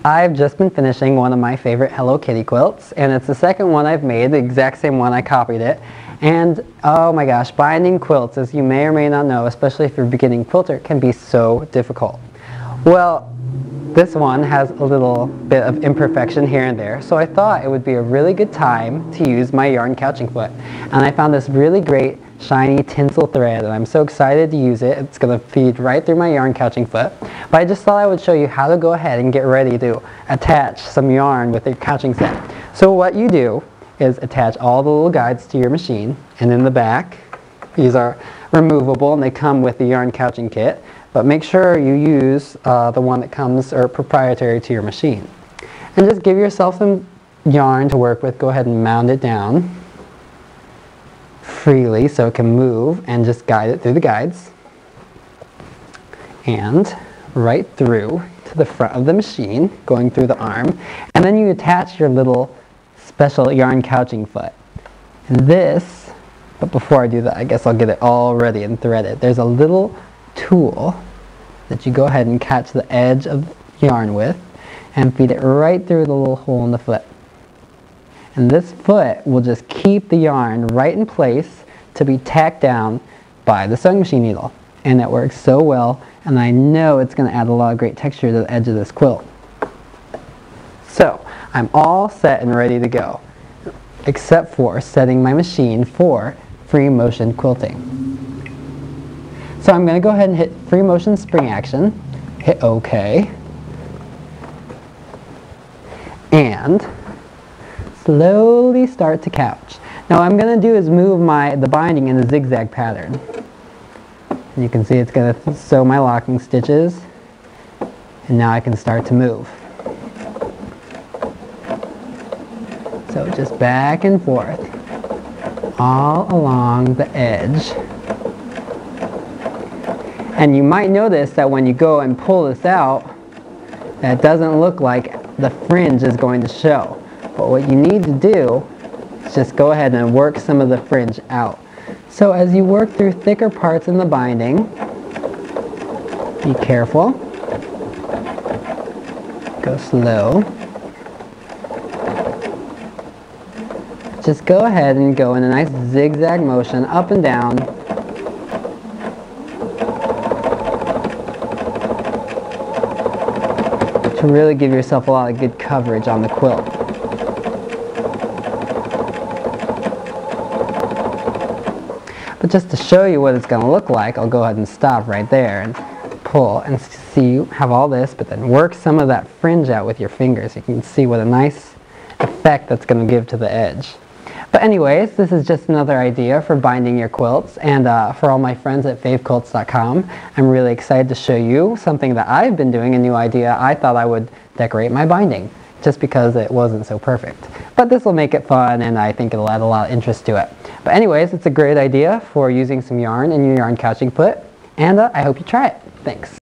I've just been finishing one of my favorite Hello Kitty quilts, and it's the second one I've made, the exact same one. I copied it. And oh my gosh, binding quilts, as you may or may not know, especially if you're a beginning quilter, can be so difficult. Well, this one has a little bit of imperfection here and there, so I thought it would be a really good time to use my yarn couching foot. And I found this really great shiny tinsel thread, and I'm so excited to use it. It's going to feed right through my yarn couching foot. But I just thought I would show you how to go ahead and get ready to attach some yarn with your couching set. So what you do is attach all the little guides to your machine, and in the back, these are removable and they come with the yarn couching kit. But make sure you use the one that comes or proprietary to your machine. And just give yourself some yarn to work with. Go ahead and mount it down freely so it can move, and just guide it through the guides and right through to the front of the machine, going through the arm, and then you attach your little special yarn couching foot. And this, but before I do that, I guess I'll get it all ready and threaded. There's a little tool that you go ahead and catch the edge of yarn with and feed it right through the little hole in the foot. And this foot will just keep the yarn right in place to be tacked down by the sewing machine needle. And it works so well, and I know it's going to add a lot of great texture to the edge of this quilt. So, I'm all set and ready to go, except for setting my machine for free motion quilting. So I'm going to go ahead and hit free motion spring action, hit OK, and slowly start to couch. Now what I'm going to do is move the binding in a zigzag pattern. And you can see it's going to sew my locking stitches, and now I can start to move. So just back and forth, all along the edge. And you might notice that when you go and pull this out, that it doesn't look like the fringe is going to show. But what you need to do is just go ahead and work some of the fringe out. So as you work through thicker parts in the binding, be careful, go slow. Just go ahead and go in a nice zigzag motion up and down. To really give yourself a lot of good coverage on the quilt. But just to show you what it's going to look like, I'll go ahead and stop right there and pull and see you have all this, but then work some of that fringe out with your fingers. You can see what a nice effect that's going to give to the edge. But anyways, this is just another idea for binding your quilts, and for all my friends at favequilts.com, I'm really excited to show you something that I've been doing, a new idea. I thought I would decorate my binding, just because it wasn't so perfect. But this will make it fun, and I think it'll add a lot of interest to it. But anyways, it's a great idea for using some yarn in your yarn couching foot, and I hope you try it. Thanks.